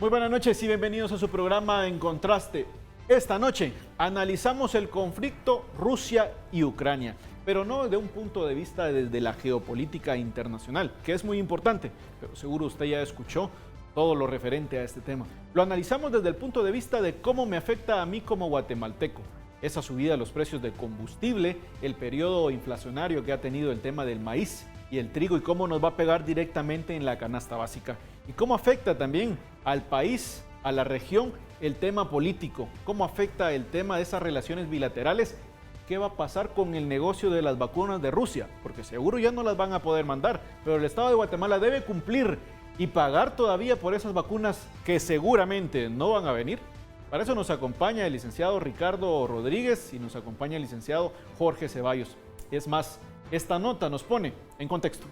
Muy buenas noches y bienvenidos a su programa En Contraste. Esta noche analizamos el conflicto Rusia y Ucrania, pero no desde un punto de vista desde la geopolítica internacional, que es muy importante, pero seguro usted ya escuchó todo lo referente a este tema. Lo analizamos desde el punto de vista de cómo me afecta a mí como guatemalteco. Esa subida de los precios del combustible, el periodo inflacionario que ha tenido el tema del maíz y el trigo y cómo nos va a pegar directamente en la canasta básica. Y cómo afecta también al país, a la región, el tema político, cómo afecta el tema de esas relaciones bilaterales, qué va a pasar con el negocio de las vacunas de Rusia, porque seguro ya no las van a poder mandar, pero el Estado de Guatemala debe cumplir y pagar todavía por esas vacunas que seguramente no van a venir. Para eso nos acompaña el licenciado Ricardo Rodríguez y nos acompaña el licenciado Jorge Ceballos. Es más, esta nota nos pone en contexto.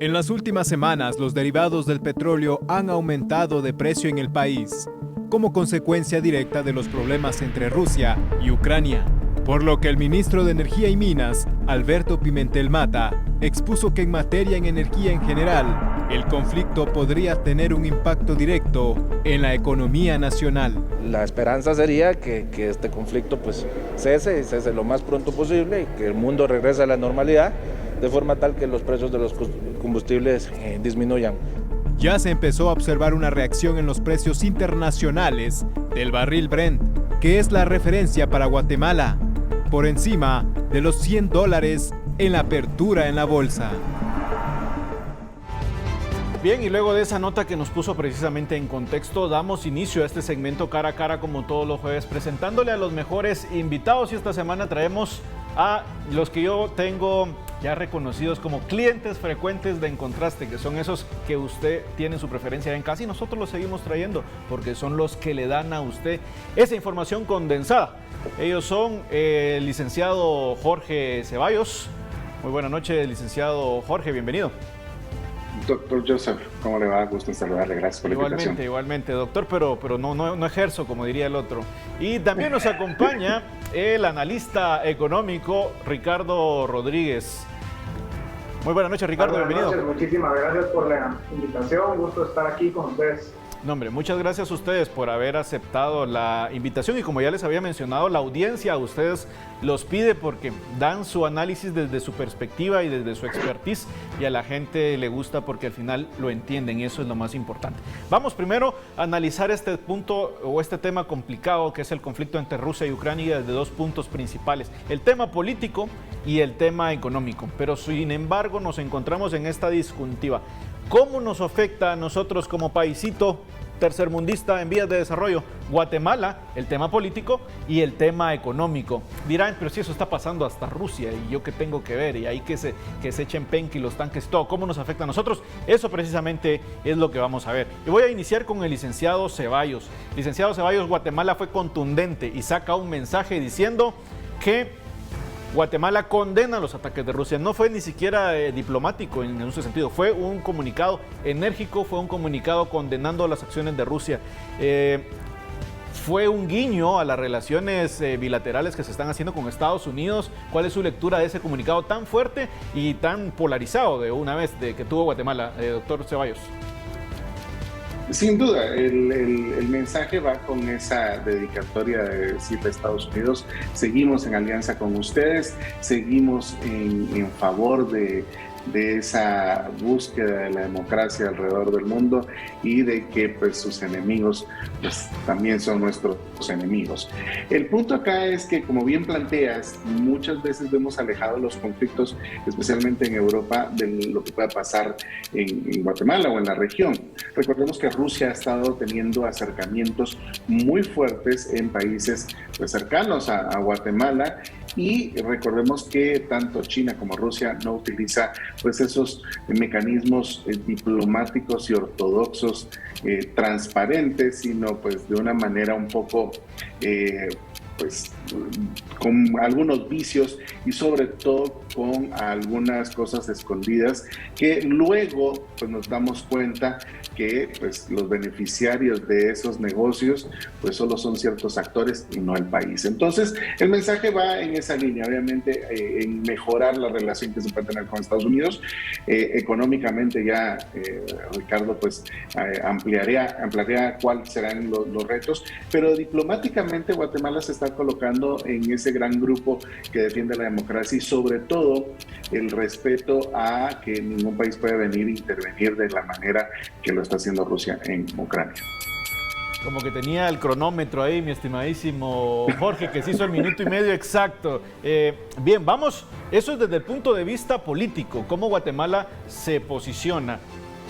En las últimas semanas, los derivados del petróleo han aumentado de precio en el país, como consecuencia directa de los problemas entre Rusia y Ucrania. Por lo que el ministro de Energía y Minas, Alberto Pimentel Mata, expuso que en materia en energía en general, el conflicto podría tener un impacto directo en la economía nacional. La esperanza sería que este conflicto cese lo más pronto posible y que el mundo regrese a la normalidad, de forma tal que los precios de los combustibles disminuyan. Ya se empezó a observar una reacción en los precios internacionales del barril Brent, que es la referencia para Guatemala, por encima de los $100 en la apertura en la bolsa. Bien, y luego de esa nota que nos puso precisamente en contexto, damos inicio a este segmento cara a cara como todos los jueves, presentándole a los mejores invitados, y esta semana traemos a los que yo tengo ya reconocidos como clientes frecuentes de En Contraste, que son esos que usted tiene su preferencia en casa y nosotros los seguimos trayendo porque son los que le dan a usted esa información condensada. Ellos son el licenciado Jorge Ceballos. Muy buenas noches, licenciado Jorge, bienvenido. Doctor Joseph, ¿cómo le va? Gusto en saludarle, gracias por la invitación. Igualmente, doctor, pero no ejerzo, como diría el otro. Y también nos acompaña el analista económico Ricardo Rodríguez. Muy buenas noches, Ricardo, bienvenido. Buenas noches, muchísimas gracias por la invitación, gusto estar aquí con ustedes. No, hombre, muchas gracias a ustedes por haber aceptado la invitación y como ya les había mencionado, la audiencia a ustedes los pide porque dan su análisis desde su perspectiva y desde su expertise y a la gente le gusta porque al final lo entienden y eso es lo más importante. Vamos primero a analizar este punto o este tema complicado que es el conflicto entre Rusia y Ucrania desde dos puntos principales, el tema político y el tema económico, pero sin embargo nos encontramos en esta disyuntiva. ¿Cómo nos afecta a nosotros como paisito tercermundista en vías de desarrollo? Guatemala, el tema político y el tema económico. Dirán, pero si eso está pasando hasta Rusia y yo qué tengo que ver y ahí que se echen penque y los tanques y todo, ¿cómo nos afecta a nosotros? Eso precisamente es lo que vamos a ver. Y voy a iniciar con el licenciado Ceballos. Licenciado Ceballos, Guatemala fue contundente y saca un mensaje diciendo que Guatemala condena los ataques de Rusia. No fue ni siquiera diplomático en ese sentido, fue un comunicado enérgico, fue un comunicado condenando las acciones de Rusia. Fue un guiño a las relaciones bilaterales que se están haciendo con Estados Unidos. ¿Cuál es su lectura de ese comunicado tan fuerte y tan polarizado de una vez que tuvo Guatemala, doctor Ceballos? Sin duda, el mensaje va con esa dedicatoria de decir a Estados Unidos, seguimos en alianza con ustedes, seguimos en favor de esa búsqueda de la democracia alrededor del mundo y de que sus enemigos también son nuestros enemigos. El punto acá es que, como bien planteas, muchas veces vemos alejados los conflictos, especialmente en Europa, de lo que pueda pasar en Guatemala o en la región. Recordemos que Rusia ha estado teniendo acercamientos muy fuertes en países cercanos a Guatemala. Y recordemos que tanto China como Rusia no utiliza esos mecanismos diplomáticos y ortodoxos transparentes, sino de una manera un poco con algunos vicios y sobre todo con algunas cosas escondidas que luego nos damos cuenta que pues los beneficiarios de esos negocios pues solo son ciertos actores y no el país. Entonces el mensaje va en esa línea, obviamente en mejorar la relación que se puede tener con Estados Unidos. Económicamente ya Ricardo pues ampliaría cuáles serán los retos, pero diplomáticamente Guatemala se está colocando en ese gran grupo que defiende la democracia y sobre todo el respeto a que ningún país puede venir a intervenir de la manera que lo está haciendo Rusia en Ucrania. Como que tenía el cronómetro ahí, mi estimadísimo Jorge, que se hizo el minuto y medio exacto. Bien, vamos, eso es desde el punto de vista político, cómo Guatemala se posiciona.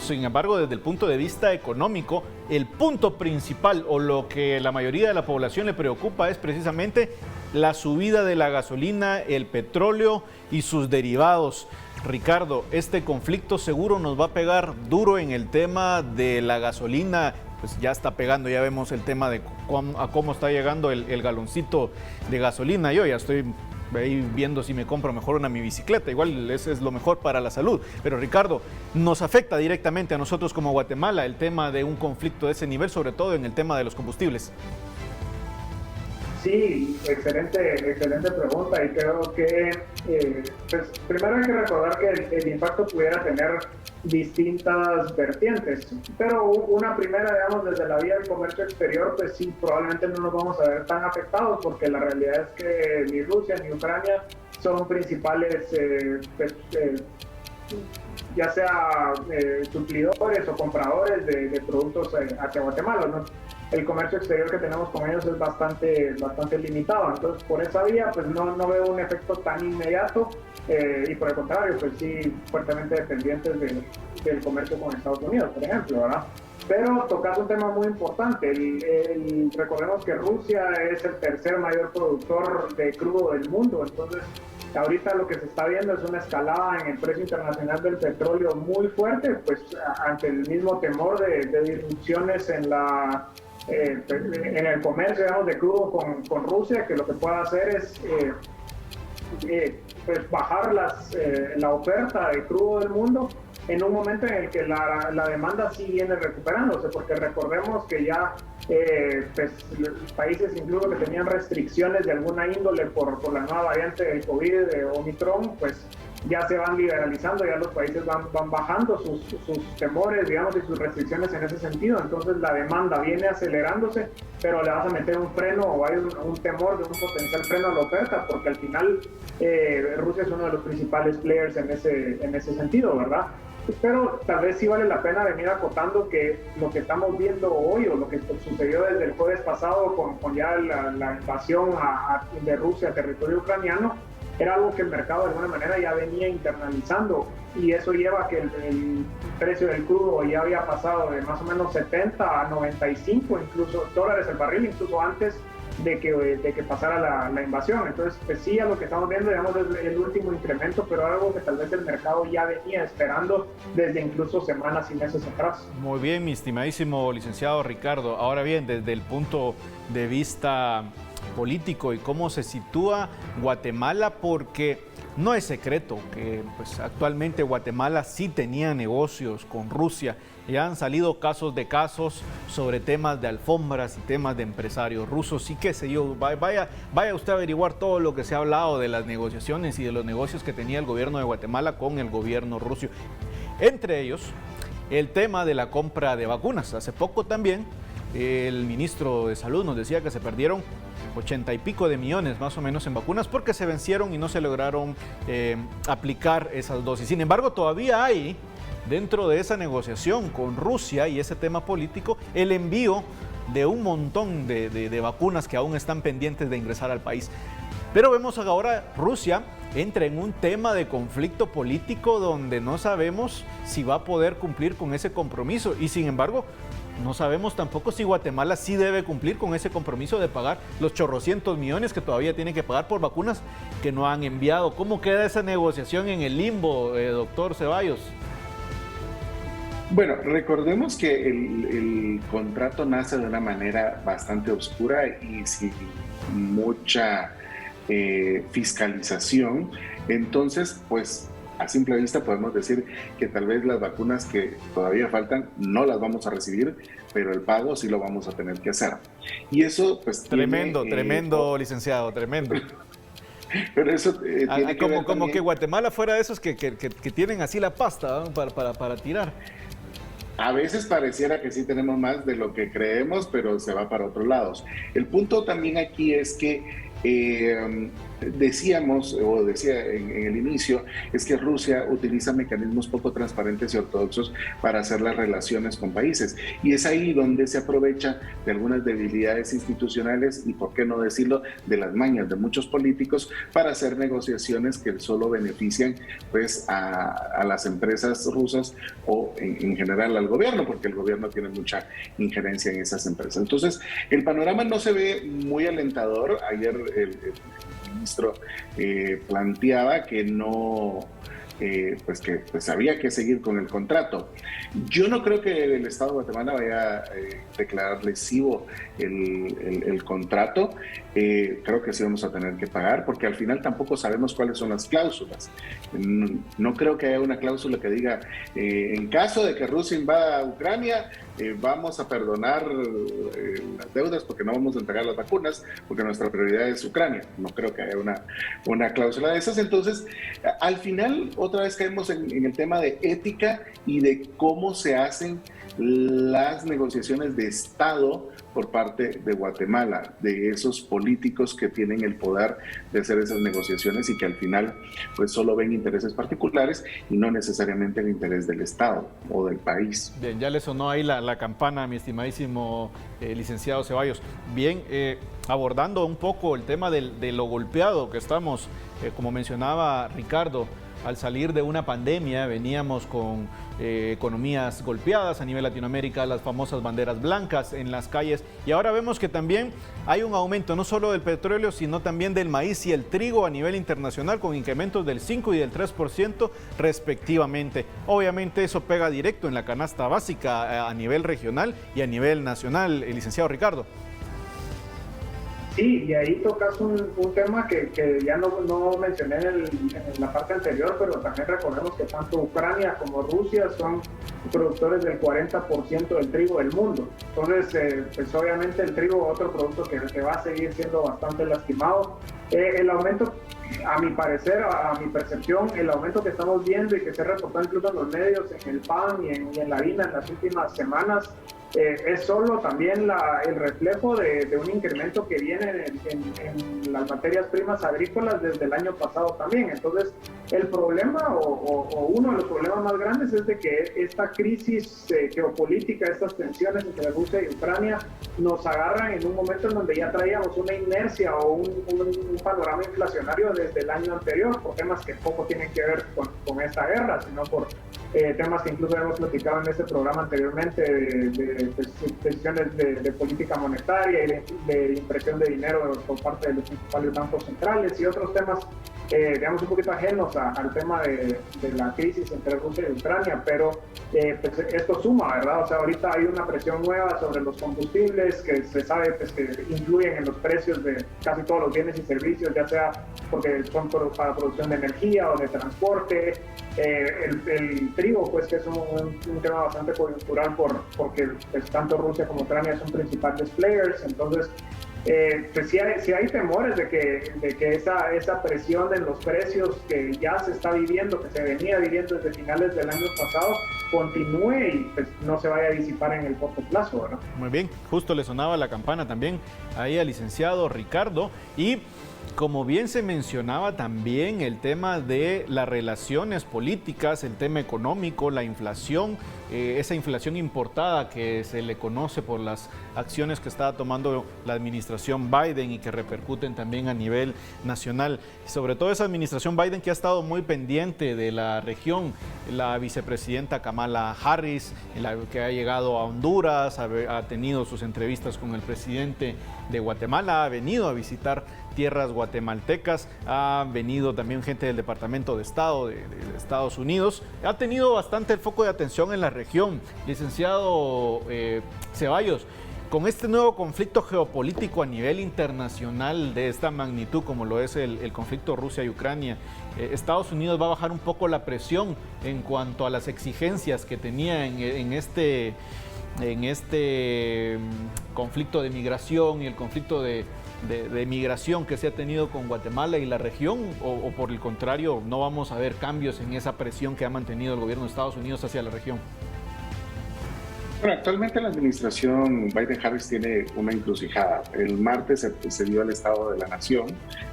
Sin embargo, desde el punto de vista económico, el punto principal o lo que la mayoría de la población le preocupa es precisamente la subida de la gasolina, el petróleo y sus derivados. Ricardo, este conflicto seguro nos va a pegar duro en el tema de la gasolina, pues ya está pegando, ya vemos el tema de cómo está llegando el galoncito de gasolina. Yo ya estoy ahí viendo si me compro mejor una mi bicicleta, igual ese es lo mejor para la salud. Pero Ricardo, nos afecta directamente a nosotros como Guatemala el tema de un conflicto de ese nivel, sobre todo en el tema de los combustibles. Sí, excelente pregunta y creo que pues, primero hay que recordar que el impacto pudiera tener distintas vertientes, pero una primera, digamos, desde la vía del comercio exterior, pues sí, probablemente no nos vamos a ver tan afectados porque la realidad es que ni Rusia ni Ucrania son principales ya sea suplidores o compradores de productos hacia Guatemala, ¿no? El comercio exterior que tenemos con ellos es bastante limitado, entonces por esa vía pues no veo un efecto tan inmediato y por el contrario pues sí fuertemente dependientes del comercio con Estados Unidos, por ejemplo, ¿verdad? Pero tocando un tema muy importante, recordemos que Rusia es el tercer mayor productor de crudo del mundo, entonces ahorita lo que se está viendo es una escalada en el precio internacional del petróleo muy fuerte, pues ante el mismo temor de disrupciones en el comercio, digamos, de crudo con Rusia, que lo que puede hacer es pues bajar la oferta de crudo del mundo en un momento en el que la demanda sí viene recuperándose, porque recordemos que ya pues, países incluso que tenían restricciones de alguna índole por la nueva variante del COVID de Omicron, pues ya se van liberalizando, ya los países van bajando sus temores, digamos, y sus restricciones en ese sentido. Entonces la demanda viene acelerándose, pero le vas a meter un freno o hay un temor de un potencial freno a la oferta, porque al final Rusia es uno de los principales players en ese sentido, ¿verdad? Pero tal vez sí vale la pena venir acotando que lo que estamos viendo hoy o lo que sucedió desde el jueves pasado con ya la invasión de Rusia a territorio ucraniano era algo que el mercado de alguna manera ya venía internalizando, y eso lleva a que el precio del crudo ya había pasado de más o menos 70 a 95 incluso dólares el barril, incluso antes de que pasara la invasión. Entonces, pues sí, a lo que estamos viendo, digamos, es el último incremento, pero algo que tal vez el mercado ya venía esperando desde incluso semanas y meses atrás. Muy bien, mi estimadísimo licenciado Ricardo. Ahora bien, desde el punto de vista político y cómo se sitúa Guatemala, porque no es secreto que pues, actualmente Guatemala sí tenía negocios con Rusia. Ya han salido casos sobre temas de alfombras y temas de empresarios rusos y qué sé yo. Vaya usted a averiguar todo lo que se ha hablado de las negociaciones y de los negocios que tenía el gobierno de Guatemala con el gobierno ruso. Entre ellos, el tema de la compra de vacunas. Hace poco también el ministro de Salud nos decía que se perdieron 80 y pico de millones más o menos en vacunas porque se vencieron y no se lograron aplicar esas dosis. Sin embargo, todavía hay dentro de esa negociación con Rusia y ese tema político el envío de un montón de vacunas que aún están pendientes de ingresar al país. Pero vemos ahora Rusia entra en un tema de conflicto político donde no sabemos si va a poder cumplir con ese compromiso y sin embargo no sabemos tampoco si Guatemala sí debe cumplir con ese compromiso de pagar los chorrocientos millones que todavía tiene que pagar por vacunas que no han enviado. ¿Cómo queda esa negociación en el limbo, doctor Ceballos? Bueno, recordemos que el contrato nace de una manera bastante oscura y sin mucha fiscalización. Entonces, pues a simple vista podemos decir que tal vez las vacunas que todavía faltan no las vamos a recibir, pero el pago sí lo vamos a tener que hacer. Y eso pues tremendo, licenciado, tremendo. Pero eso tiene que ver como que Guatemala fuera de esos que tienen así la pasta, ¿no? para tirar. A veces pareciera que sí tenemos más de lo que creemos, pero se va para otros lados. El punto también aquí es que decía en el inicio, es que Rusia utiliza mecanismos poco transparentes y ortodoxos para hacer las relaciones con países. Y es ahí donde se aprovecha de algunas debilidades institucionales y, por qué no decirlo, de las mañas de muchos políticos para hacer negociaciones que solo benefician pues a las empresas rusas o en general al gobierno, porque el gobierno tiene mucha injerencia en esas empresas. Entonces, el panorama no se ve muy alentador. Ayer el ministro planteaba que no, pues había que seguir con el contrato. Yo no creo que el Estado de Guatemala vaya a declarar lesivo el contrato. Creo que sí vamos a tener que pagar, porque al final tampoco sabemos cuáles son las cláusulas. No creo que haya una cláusula que diga, en caso de que Rusia invada a Ucrania, vamos a perdonar las deudas porque no vamos a entregar las vacunas, porque nuestra prioridad es Ucrania. No creo que haya una cláusula de esas. Entonces, al final, otra vez caemos en el tema de ética y de cómo se hacen las negociaciones de Estado por parte de Guatemala, de esos políticos que tienen el poder de hacer esas negociaciones y que al final pues solo ven intereses particulares y no necesariamente el interés del Estado o del país. Bien, ya le sonó ahí la campana, mi estimadísimo licenciado Ceballos. Bien, abordando un poco el tema de lo golpeado que estamos, como mencionaba Ricardo, al salir de una pandemia veníamos con economías golpeadas a nivel Latinoamérica, las famosas banderas blancas en las calles, y ahora vemos que también hay un aumento no solo del petróleo, sino también del maíz y el trigo a nivel internacional, con incrementos del 5 y del 3% respectivamente. Obviamente eso pega directo en la canasta básica a nivel regional y a nivel nacional, el licenciado Ricardo. Sí, y ahí tocas un tema que ya no mencioné en la parte anterior, pero también recordemos que tanto Ucrania como Rusia son productores del 40% del trigo del mundo. Entonces, pues obviamente el trigo, otro producto que va a seguir siendo bastante lastimado. El aumento, a mi parecer, a mi percepción, el aumento que estamos viendo y que se reportó incluso en los medios, en el pan y en la harina en las últimas semanas, es solo también el reflejo de un incremento que viene en las materias primas agrícolas desde el año pasado también. Entonces, el problema o uno de los problemas más grandes es de que esta crisis geopolítica, estas tensiones entre Rusia y Ucrania nos agarran en un momento en donde ya traíamos una inercia o un panorama inflacionario desde el año anterior, por temas que poco tienen que ver con esta guerra, sino por temas que incluso hemos platicado en este programa anteriormente de decisiones de política monetaria y de impresión de dinero por parte de los principales bancos centrales y otros temas, digamos, un poquito ajenos al tema de la crisis entre Rusia y Ucrania, pero pues esto suma, ¿verdad? O sea, ahorita hay una presión nueva sobre los combustibles que se sabe pues, que influyen en los precios de casi todos los bienes y servicios, ya sea porque son para producción de energía o de transporte. El trigo, pues que es un tema bastante coyuntural porque pues, tanto Rusia como Ucrania son principales players, entonces pues sí hay temores de que esa presión en los precios que ya se está viviendo, que se venía viviendo desde finales del año pasado, continúe y pues no se vaya a disipar en el corto plazo, ¿verdad? Muy bien, justo le sonaba la campana también ahí al licenciado Ricardo, y como bien se mencionaba también el tema de las relaciones políticas, el tema económico, la inflación, esa inflación importada que se le conoce por las acciones que está tomando la administración Biden y que repercuten también a nivel nacional. Sobre todo esa administración Biden que ha estado muy pendiente de la región, la vicepresidenta Kamala Harris, que ha llegado a Honduras, ha tenido sus entrevistas con el presidente de Guatemala, ha venido a visitar tierras guatemaltecas, ha venido también gente del Departamento de Estado de Estados Unidos, ha tenido bastante el foco de atención en la región. Licenciado Ceballos, con este nuevo conflicto geopolítico a nivel internacional de esta magnitud como lo es el conflicto Rusia y Ucrania, Estados Unidos va a bajar un poco la presión en cuanto a las exigencias que tenía en este conflicto de migración y el conflicto de migración que se ha tenido con Guatemala y la región, o por el contrario, no vamos a ver cambios en esa presión que ha mantenido el gobierno de Estados Unidos hacia la región? Bueno, actualmente la administración Biden-Harris tiene una encrucijada. El martes se dio el Estado de la Nación,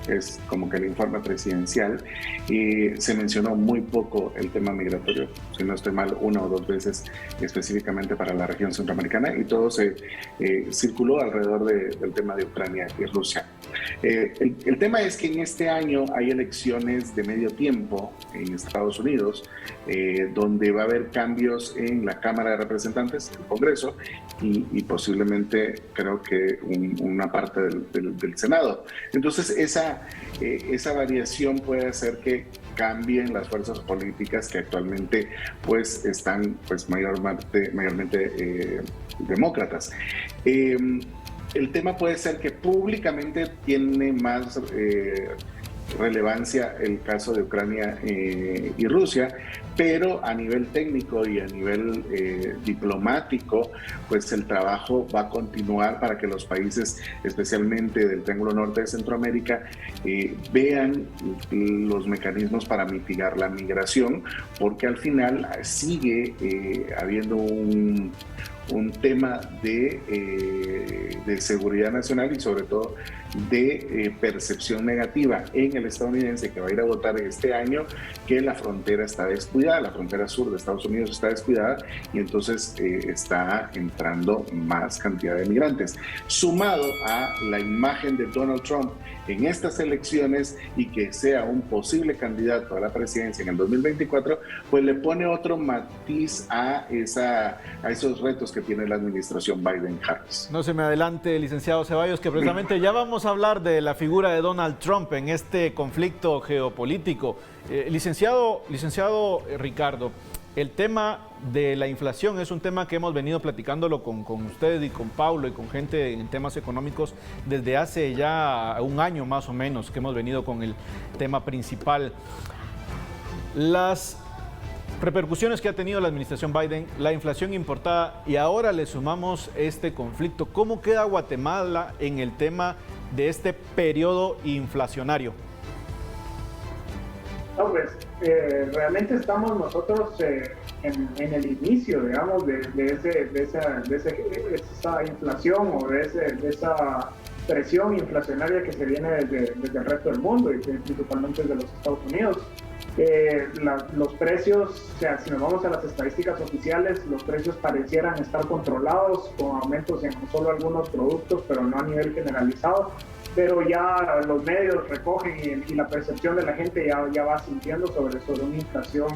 es como que el informe presidencial, y se mencionó muy poco el tema migratorio, si no estoy mal, 1 o 2 veces específicamente para la región centroamericana, y todo se circuló alrededor del tema de Ucrania y Rusia. El tema es que en este año hay elecciones de medio tiempo en Estados Unidos, donde va a haber cambios en la Cámara de Representantes, el Congreso, y posiblemente creo que una parte del Senado. Entonces esa variación puede hacer que cambien las fuerzas políticas que actualmente pues están pues mayormente demócratas. El tema puede ser que públicamente tiene más relevancia el caso de Ucrania y Rusia, pero a nivel técnico y a nivel diplomático, pues el trabajo va a continuar para que los países, especialmente del Triángulo Norte de Centroamérica, vean los mecanismos para mitigar la migración, porque al final sigue habiendo un tema de seguridad nacional y sobre todo de percepción negativa en el estadounidense que va a ir a votar este año, que la frontera está descuidada, la frontera sur de Estados Unidos está descuidada, y entonces está entrando más cantidad de migrantes, sumado a la imagen de Donald Trump en estas elecciones y que sea un posible candidato a la presidencia en el 2024, pues le pone otro matiz a esos retos que tiene la administración Biden-Harris. No se me adelante, licenciado Ceballos, que precisamente ya vamos a hablar de la figura de Donald Trump en este conflicto geopolítico. Licenciado Ricardo, el tema de la inflación es un tema que hemos venido platicándolo con usted y con Paulo y con gente en temas económicos desde hace ya un año más o menos que hemos venido con el tema principal. Las repercusiones que ha tenido la administración Biden, la inflación importada, y ahora le sumamos este conflicto. ¿Cómo queda Guatemala en el tema de este periodo inflacionario? No, pues realmente estamos nosotros en el inicio, digamos, de esa inflación o de esa presión inflacionaria que se viene desde el resto del mundo y principalmente desde los Estados Unidos. Los precios, o sea, si nos vamos a las estadísticas oficiales, los precios parecieran estar controlados con aumentos en solo algunos productos, pero no a nivel generalizado. Pero ya los medios recogen y la percepción de la gente ya va sintiendo sobre una inflación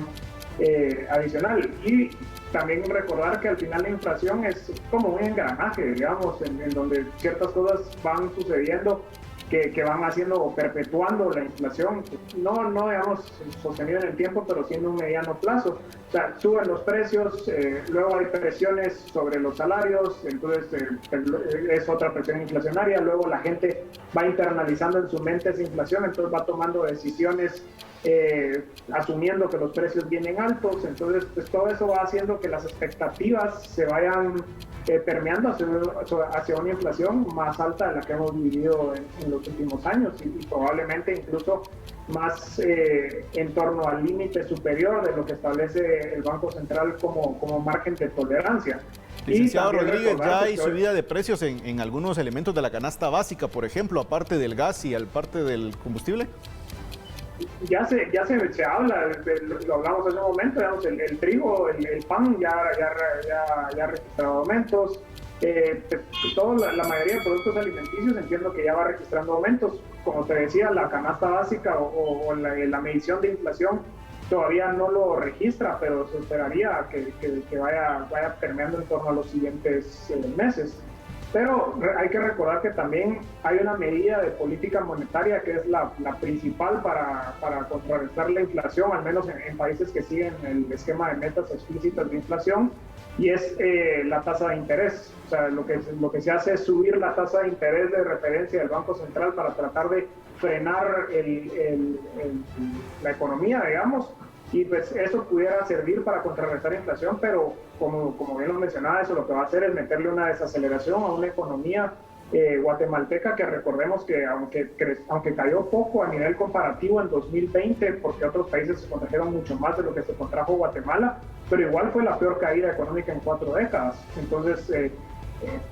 adicional. Y también recordar que al final la inflación es como un engranaje, digamos, en donde ciertas cosas van sucediendo que van haciendo o perpetuando la inflación, no digamos sostenida en el tiempo, pero sí en un mediano plazo. O sea, suben los precios, luego hay presiones sobre los salarios, entonces es otra presión inflacionaria, luego la gente va internalizando en su mente esa inflación, entonces va tomando decisiones asumiendo que los precios vienen altos, entonces pues todo eso va haciendo que las expectativas se vayan permeando hacia una inflación más alta de la que hemos vivido en los últimos años y probablemente incluso más en torno al límite superior de lo que establece el Banco Central como margen de tolerancia. Licenciado Rodríguez, ya hay subida de precios en algunos elementos de la canasta básica, por ejemplo, aparte del gas y aparte del combustible. Ya se habla, lo hablamos hace un momento, digamos, el trigo, el pan ya ha registrado aumentos, la mayoría de productos alimenticios entiendo que ya va registrando aumentos. Como te decía, la canasta básica o la medición de inflación todavía no lo registra, pero se esperaría que vaya permeando en torno a los siguientes meses. Pero hay que recordar que también hay una medida de política monetaria que es la principal para contrarrestar la inflación, al menos en países que siguen el esquema de metas explícitas de inflación, y es la tasa de interés. O sea, lo que se hace es subir la tasa de interés de referencia del Banco Central para tratar de frenar la economía, digamos, y pues eso pudiera servir para contrarrestar la inflación, pero como bien lo mencionaba, eso lo que va a hacer es meterle una desaceleración a una economía guatemalteca, que recordemos que aunque cayó poco a nivel comparativo en 2020, porque otros países se contrajeron mucho más de lo que se contrajo Guatemala, pero igual fue la peor caída económica en 4 décadas. Entonces,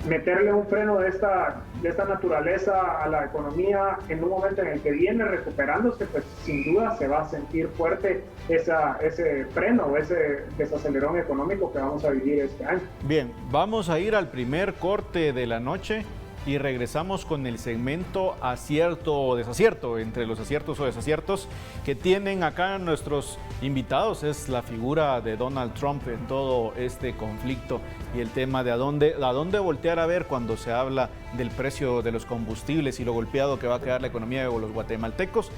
meterle un freno de esta naturaleza a la economía en un momento en el que viene recuperándose, pues sin duda se va a sentir fuerte ese freno o ese desacelerón económico que vamos a vivir este año. Bien, vamos a ir al primer corte de la noche y regresamos con el segmento acierto o desacierto. Entre los aciertos o desaciertos que tienen acá nuestros invitados es la figura de Donald Trump en todo este conflicto y el tema de a dónde voltear a ver cuando se habla del precio de los combustibles y lo golpeado que va a quedar la economía de los guatemaltecos.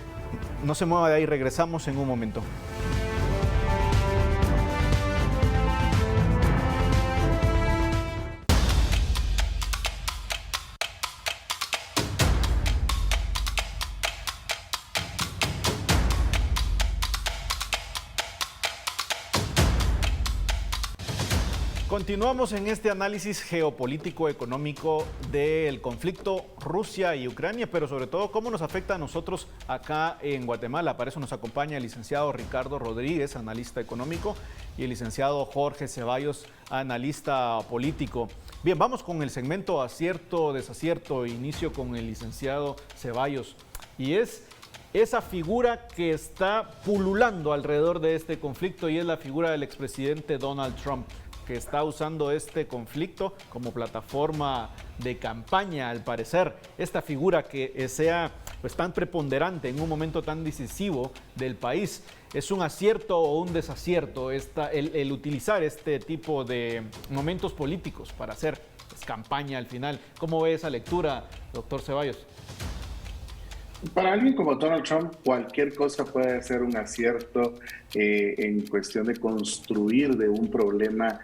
No se mueva de ahí, regresamos en un momento. Continuamos en este análisis geopolítico económico del conflicto Rusia y Ucrania, pero sobre todo cómo nos afecta a nosotros acá en Guatemala. Para eso nos acompaña el licenciado Ricardo Rodríguez, analista económico, y el licenciado Jorge Ceballos, analista político. Bien, vamos con el segmento acierto, desacierto. Inicio con el licenciado Ceballos, y es esa figura que está pululando alrededor de este conflicto, y es la figura del expresidente Donald Trump, que está usando este conflicto como plataforma de campaña, al parecer. Esta figura que sea pues tan preponderante en un momento tan decisivo del país, ¿es un acierto o un desacierto el utilizar este tipo de momentos políticos para hacer pues, campaña al final? ¿Cómo ve esa lectura, doctor Ceballos? Para alguien como Donald Trump, cualquier cosa puede ser un acierto en cuestión de construir de un problema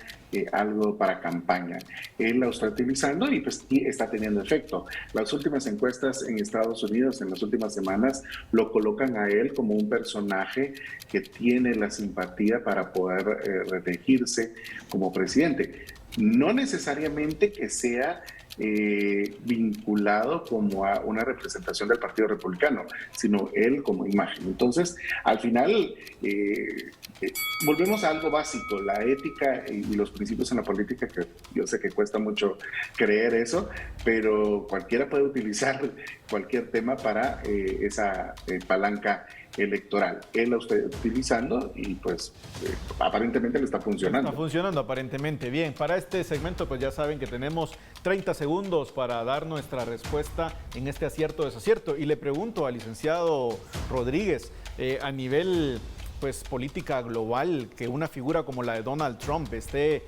algo para campaña. Él lo está utilizando y pues está teniendo efecto. Las últimas encuestas en Estados Unidos en las últimas semanas lo colocan a él como un personaje que tiene la simpatía para poder reelegirse como presidente. No necesariamente que sea vinculado como a una representación del Partido Republicano, sino él como imagen. Entonces, al final, volvemos a algo básico, la ética y los principios en la política, que yo sé que cuesta mucho creer eso, pero cualquiera puede utilizar cualquier tema para esa palanca electoral. Él lo está utilizando y pues aparentemente le está funcionando. Está funcionando aparentemente. Bien, para este segmento pues ya saben que tenemos 30 segundos para dar nuestra respuesta en este acierto o desacierto. Y le pregunto al licenciado Rodríguez, a nivel pues política global, que una figura como la de Donald Trump esté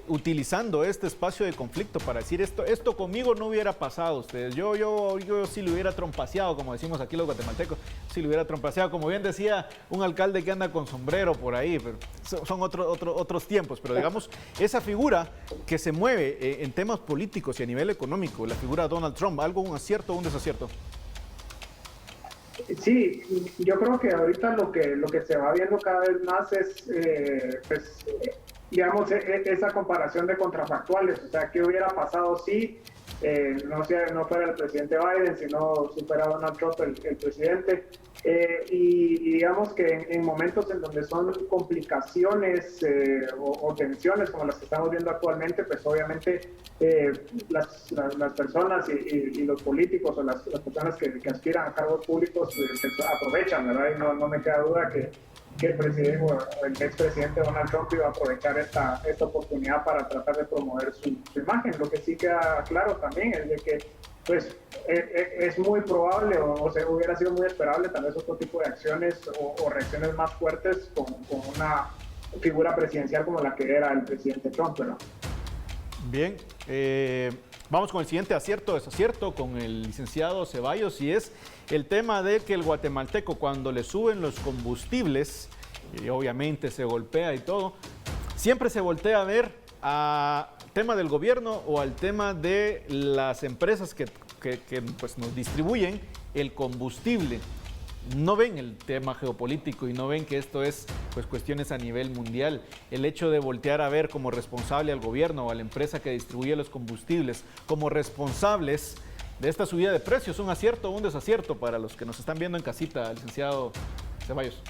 utilizando este espacio de conflicto para decir esto conmigo no hubiera pasado, ustedes, yo sí lo hubiera trompaceado, como decimos aquí los guatemaltecos, sí lo hubiera trompaceado, como bien decía un alcalde que anda con sombrero por ahí, pero son otros tiempos, pero digamos, esa figura que se mueve en temas políticos y a nivel económico, la figura de Donald Trump, ¿algo un acierto o un desacierto? Sí, yo creo que ahorita lo que se va viendo cada vez más es, digamos, esa comparación de contrafactuales. O sea, ¿qué hubiera pasado si no fuera el presidente Biden, sino si fuera Donald Trump el presidente? Y digamos que en momentos en donde son complicaciones o tensiones como las que estamos viendo actualmente, pues obviamente las personas y los políticos o las personas que aspiran a cargos públicos aprovechan, ¿verdad? Y no me queda duda que el presidente o el expresidente Donald Trump iba a aprovechar esta oportunidad para tratar de promover su imagen. Lo que sí queda claro también es de que pues es muy probable o se hubiera sido muy esperable tal vez otro tipo de acciones o reacciones más fuertes con una figura presidencial como la que era el presidente Trump, ¿verdad? Bien, vamos con el siguiente acierto o desacierto con el licenciado Ceballos, y es el tema de que el guatemalteco, cuando le suben los combustibles y obviamente se golpea y todo, siempre se voltea a ver al tema del gobierno o al tema de las empresas que pues, nos distribuyen el combustible. No ven el tema geopolítico y no ven que esto es pues, cuestiones a nivel mundial. El hecho de voltear a ver como responsable al gobierno o a la empresa que distribuye los combustibles como responsables de esta subida de precios, ¿un acierto o un desacierto para los que nos están viendo en casita, licenciado Ceballos?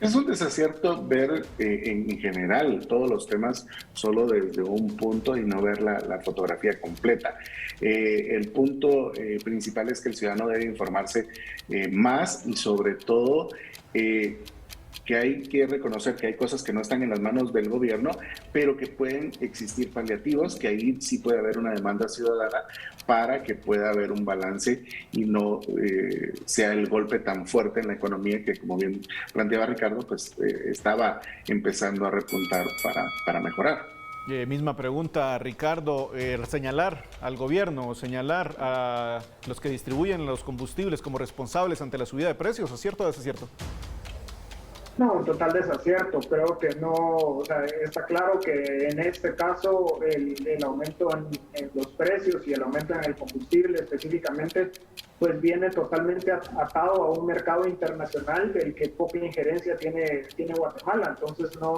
Es un desacierto ver en general todos los temas solo desde un punto y no ver la fotografía completa. El punto principal es que el ciudadano debe informarse más y sobre todo que hay que reconocer que hay cosas que no están en las manos del gobierno, pero que pueden existir paliativos, que ahí sí puede haber una demanda ciudadana para que pueda haber un balance y no sea el golpe tan fuerte en la economía que, como bien planteaba Ricardo, pues estaba empezando a repuntar para mejorar. Misma pregunta, Ricardo, señalar al gobierno o señalar a los que distribuyen los combustibles como responsables ante la subida de precios, ¿acierto o desacierto? No, un total desacierto. Creo que no, o sea, está claro que en este caso el aumento en los precios y el aumento en el combustible específicamente, pues viene totalmente atado a un mercado internacional del que poca injerencia tiene Guatemala. Entonces, no,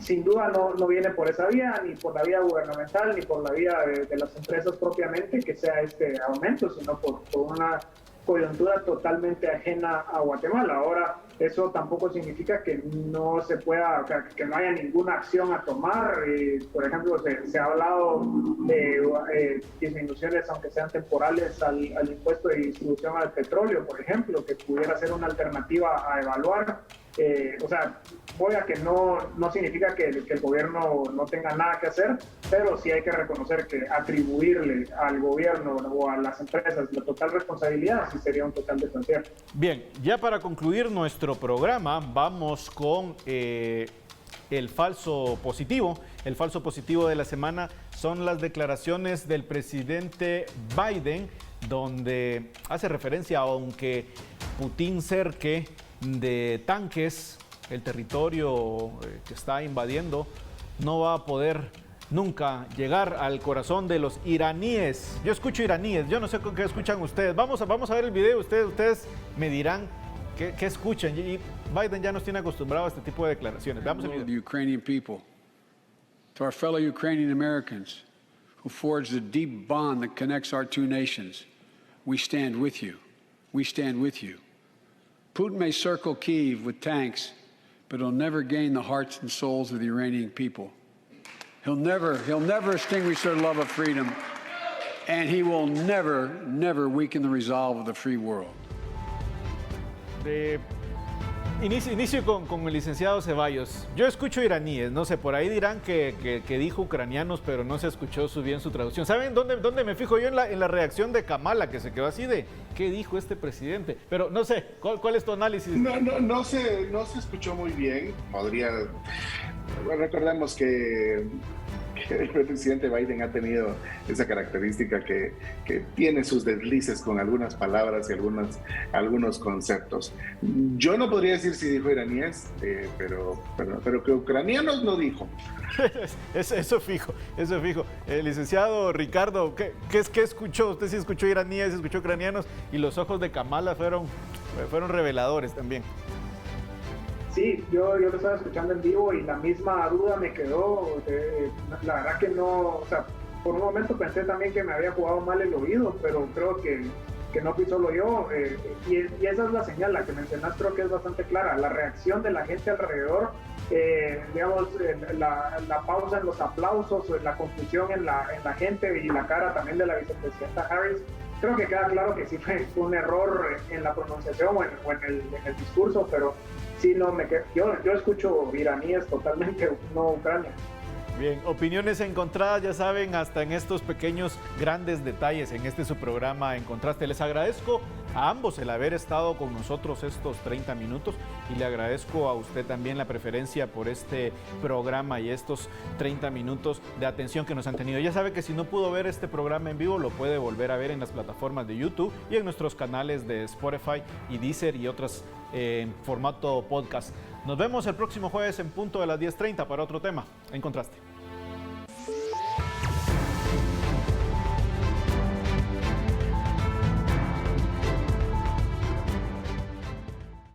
sin duda no viene por esa vía, ni por la vía gubernamental, ni por la vía de las empresas propiamente que sea este aumento, sino por una coyuntura totalmente ajena a Guatemala. Ahora, eso tampoco significa que no se pueda, o sea, que no haya ninguna acción a tomar. Por ejemplo, se ha hablado de disminuciones, aunque sean temporales, al impuesto de distribución al petróleo, por ejemplo, que pudiera ser una alternativa a evaluar. O sea, voy a que no significa que el gobierno no tenga nada que hacer, pero sí hay que reconocer que atribuirle al gobierno o a las empresas la total responsabilidad sí sería un total desacierto. Bien, ya para concluir nuestro programa, vamos con el falso positivo. El falso positivo de la semana son las declaraciones del presidente Biden, donde hace referencia, aunque Putin cerque de tanques el territorio que está invadiendo, no va a poder nunca llegar al corazón de los iraníes. Yo escucho iraníes, yo no sé con qué escuchan ustedes. Vamos a ver el video, ustedes me dirán qué escuchan. Y Biden ya nos tiene acostumbrado a este tipo de declaraciones. Veamos el video. The Ukrainian people, to our fellow Ukrainian Americans who forged a deep bond that connects our two nations, we stand with you. We stand with you. Putin may circle Kyiv with tanks, but he'll never gain the hearts and souls of the Iranian people. He'll never extinguish their love of freedom, and he will never weaken the resolve of the free world. Inicio con el licenciado Ceballos. Yo escucho iraníes, no sé, por ahí dirán que dijo ucranianos, pero no se escuchó bien su traducción. ¿Saben dónde me fijo yo? En la reacción de Kamala, que se quedó así de ¿qué dijo este presidente? Pero no sé, ¿cuál es tu análisis? No se escuchó muy bien. Recordemos que el presidente Biden ha tenido esa característica que tiene sus deslices con algunas palabras y algunos conceptos. Yo no podría decir si dijo iraníes, pero que ucranianos no dijo. Eso fijo. Licenciado Ricardo, ¿qué escuchó? Usted sí escuchó iraníes, escuchó ucranianos, y los ojos de Kamala fueron reveladores también. Sí, yo lo estaba escuchando en vivo y la misma duda me quedó. La verdad que no, o sea, por un momento pensé también que me había jugado mal el oído, pero creo que no fui solo yo. Y esa es la señal, la que mencionas, creo que es bastante clara. La reacción de la gente alrededor, digamos, la pausa en los aplausos, la confusión en la gente y la cara también de la vicepresidenta Harris. Creo que queda claro que sí fue un error en la pronunciación o en el discurso, pero sí, yo escucho iraníes totalmente, no Ucrania. Bien, opiniones encontradas, ya saben, hasta en estos pequeños grandes detalles en su programa En Contraste. Les agradezco a ambos el haber estado con nosotros estos 30 minutos y le agradezco a usted también la preferencia por este programa y estos 30 minutos de atención que nos han tenido. Ya sabe que si no pudo ver este programa en vivo, lo puede volver a ver en las plataformas de YouTube y en nuestros canales de Spotify y Deezer y otras en formato podcast. Nos vemos el próximo jueves en punto de las 10:30 para otro tema. En Contraste.